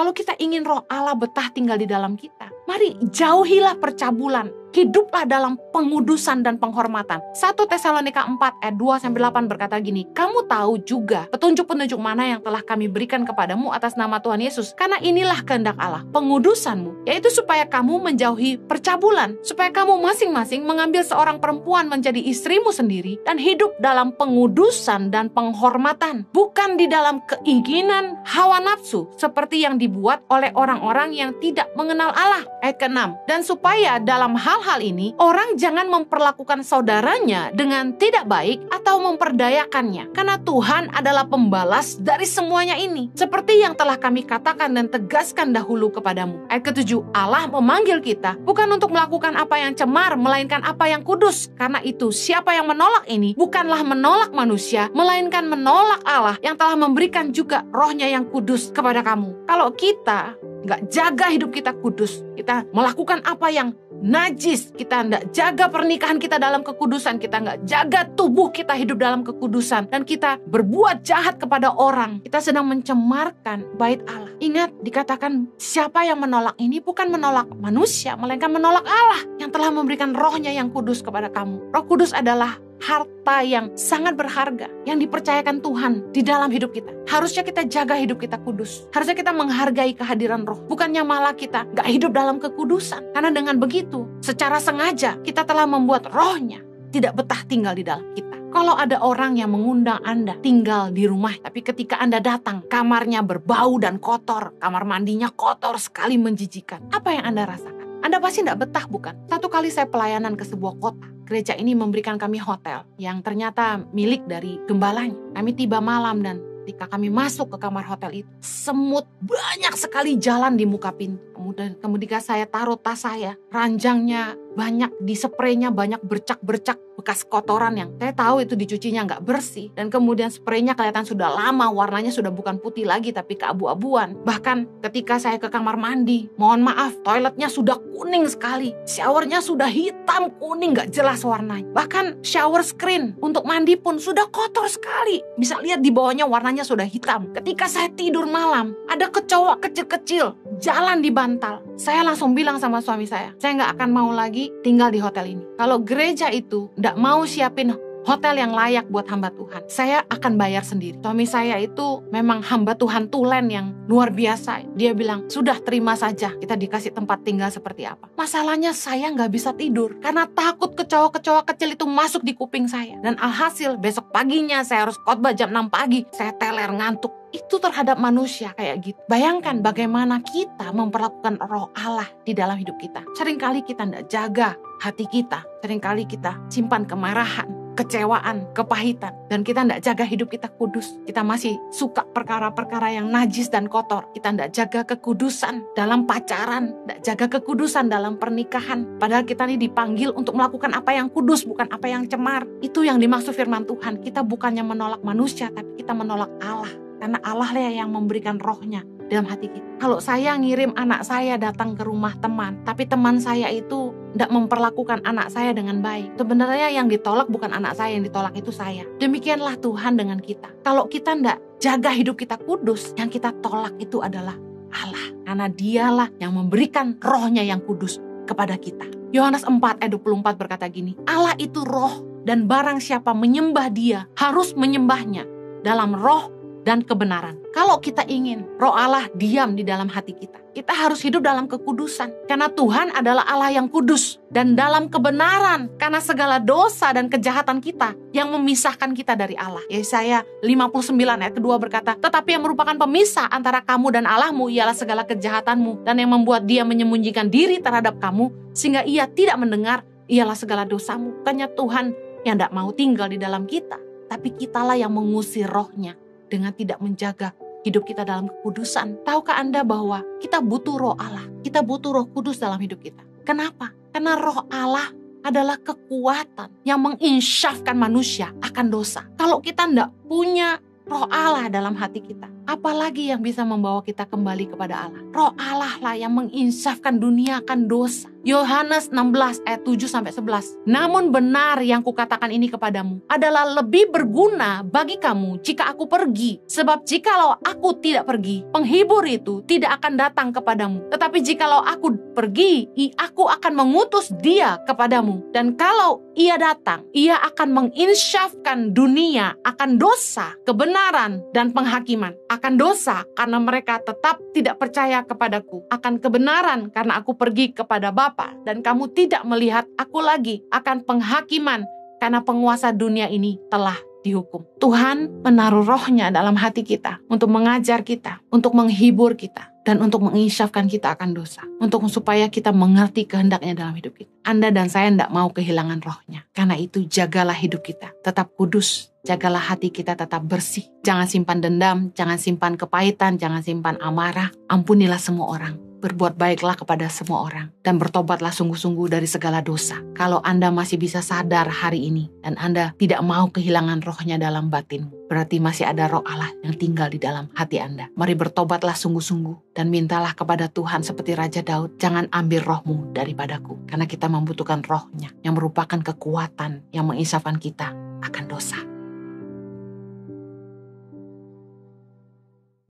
Kalau kita ingin roh Allah betah tinggal di dalam kita, mari jauhilah percabulan. Hiduplah dalam pengudusan dan penghormatan. 1 Tesalonika 4 ayat 2-8 berkata gini, kamu tahu juga petunjuk-petunjuk mana yang telah kami berikan kepadamu atas nama Tuhan Yesus. Karena inilah kehendak Allah, pengudusanmu, yaitu supaya kamu menjauhi percabulan. Supaya kamu masing-masing mengambil seorang perempuan menjadi istrimu sendiri dan hidup dalam pengudusan dan penghormatan. Bukan di dalam keinginan hawa nafsu seperti yang dibuat oleh orang-orang yang tidak mengenal Allah. Ayat ke-6, dan supaya dalam hal ini, orang jangan memperlakukan saudaranya dengan tidak baik atau memperdayakannya. Karena Tuhan adalah pembalas dari semuanya ini. Seperti yang telah kami katakan dan tegaskan dahulu kepadamu. Ayat ke-7, Allah memanggil kita bukan untuk melakukan apa yang cemar, melainkan apa yang kudus. Karena itu, siapa yang menolak ini bukanlah menolak manusia, melainkan menolak Allah yang telah memberikan juga rohnya yang kudus kepada kamu. Kalau kita nggak jaga hidup kita kudus, kita melakukan apa yang najis, kita nggak jaga pernikahan kita dalam kekudusan, kita nggak jaga tubuh kita hidup dalam kekudusan, dan kita berbuat jahat kepada orang, kita sedang mencemarkan bait Allah. Ingat, dikatakan siapa yang menolak ini bukan menolak manusia, melainkan menolak Allah yang telah memberikan rohnya yang kudus kepada kamu. Roh Kudus adalah harta yang sangat berharga yang dipercayakan Tuhan di dalam hidup kita. Harusnya kita jaga hidup kita kudus. Harusnya kita menghargai kehadiran roh. Bukannya malah kita gak hidup dalam kekudusan. Karena dengan begitu, secara sengaja kita telah membuat rohnya tidak betah tinggal di dalam kita. Kalau ada orang yang mengundang Anda tinggal di rumah, tapi ketika Anda datang, kamarnya berbau dan kotor, kamar mandinya kotor sekali, menjijikan. Apa yang Anda rasakan? Anda pasti tidak betah, bukan? Satu kali saya pelayanan ke sebuah kota. Gereja ini memberikan kami hotel yang ternyata milik dari gembalanya. Kami tiba malam dan ketika kami masuk ke kamar hotel itu, semut banyak sekali jalan di muka pintu. Kemudian saya taruh tas saya, ranjangnya banyak, di spraynya banyak bercak-bercak bekas kotoran yang saya tahu itu dicucinya nggak bersih. Dan kemudian spraynya kelihatan sudah lama, warnanya sudah bukan putih lagi tapi keabu-abuan. Bahkan ketika saya ke kamar mandi, mohon maaf, toiletnya sudah kuning sekali. Showernya sudah hitam kuning, nggak jelas warnanya. Bahkan shower screen untuk mandi pun sudah kotor sekali. Bisa lihat di bawahnya warnanya sudah hitam. Ketika saya tidur malam, ada kecoa kecil-kecil jalan di bantal. Saya langsung bilang sama suami saya nggak akan mau lagi tinggal di hotel ini. Kalau gereja itu nggak mau siapin hotel yang layak buat hamba Tuhan, saya akan bayar sendiri. Suami saya itu memang hamba Tuhan tulen yang luar biasa. Dia bilang, sudah terima saja kita dikasih tempat tinggal seperti apa. Masalahnya saya nggak bisa tidur karena takut kecoa-kecoa kecil itu masuk di kuping saya. Dan alhasil besok paginya saya harus khotbah jam 6 pagi. Saya teler ngantuk. Itu terhadap manusia kayak gitu. Bayangkan bagaimana kita memperlakukan roh Allah di dalam hidup kita. Seringkali kita tidak jaga hati kita. Seringkali kita simpan kemarahan, kecewaan, kepahitan. Dan kita tidak jaga hidup kita kudus. Kita masih suka perkara-perkara yang najis dan kotor. Kita tidak jaga kekudusan dalam pacaran. Tidak jaga kekudusan dalam pernikahan. Padahal kita ini dipanggil untuk melakukan apa yang kudus, bukan apa yang cemar. Itu yang dimaksud firman Tuhan. Kita bukannya menolak manusia, tapi kita menolak Allah. Karena Allah lah yang memberikan rohnya dalam hati kita. Kalau saya ngirim anak saya datang ke rumah teman, tapi teman saya itu tidak memperlakukan anak saya dengan baik, sebenarnya yang ditolak bukan anak saya, yang ditolak itu saya. Demikianlah Tuhan dengan kita. Kalau kita tidak jaga hidup kita kudus, yang kita tolak itu adalah Allah. Karena dialah yang memberikan rohnya yang kudus kepada kita. Yohanes 4 ayat 24 berkata gini, Allah itu roh, dan barang siapa menyembah dia harus menyembahnya dalam roh dan kebenaran. Kalau kita ingin roh Allah diam di dalam hati kita, kita harus hidup dalam kekudusan. Karena Tuhan adalah Allah yang kudus. Dan dalam kebenaran, karena segala dosa dan kejahatan kita yang memisahkan kita dari Allah. Yesaya 59 ayat kedua berkata, tetapi yang merupakan pemisah antara kamu dan Allahmu ialah segala kejahatanmu. Dan yang membuat dia menyembunyikan diri terhadap kamu, sehingga ia tidak mendengar, ialah segala dosamu. Bukannya Tuhan yang tidak mau tinggal di dalam kita, tapi kitalah yang mengusir rohnya dengan tidak menjaga hidup kita dalam kekudusan. Tahukah Anda bahwa kita butuh roh Allah? Kita butuh roh kudus dalam hidup kita. Kenapa? Karena roh Allah adalah kekuatan yang menginsyafkan manusia akan dosa. Kalau kita tidak punya roh Allah dalam hati kita, apalagi yang bisa membawa kita kembali kepada Allah? Roh Allah lah yang menginsafkan dunia akan dosa. Yohanes 16 ayat 7-11. Namun benar yang kukatakan ini kepadamu adalah lebih berguna bagi kamu jika aku pergi. Sebab jikalau aku tidak pergi, penghibur itu tidak akan datang kepadamu. Tetapi jikalau aku pergi, aku akan mengutus dia kepadamu. Dan kalau ia datang, ia akan menginsyafkan dunia akan dosa, kebenaran, dan penghakiman. Akan dosa karena mereka tetap tidak percaya kepadaku. Akan kebenaran karena aku pergi kepada Bapa dan kamu tidak melihat aku lagi. Akan penghakiman karena penguasa dunia ini telah dihukum. Tuhan menaruh rohnya dalam hati kita untuk mengajar kita, untuk menghibur kita, dan untuk menginsyafkan kita akan dosa. Untuk supaya kita mengerti kehendaknya dalam hidup kita. Anda dan saya tidak mau kehilangan rohnya. Karena itu jagalah hidup kita tetap kudus. Jagalah hati kita tetap bersih. Jangan simpan dendam, jangan simpan kepahitan, jangan simpan amarah. Ampunilah semua orang. Berbuat baiklah kepada semua orang. Dan bertobatlah sungguh-sungguh dari segala dosa. Kalau Anda masih bisa sadar hari ini. Dan Anda tidak mau kehilangan rohnya dalam batinmu. Berarti masih ada roh Allah yang tinggal di dalam hati Anda. Mari bertobatlah sungguh-sungguh. Dan mintalah kepada Tuhan seperti Raja Daud. Jangan ambil rohmu daripadaku. Karena kita membutuhkan rohnya. Yang merupakan kekuatan yang menginsafkan kita akan dosa.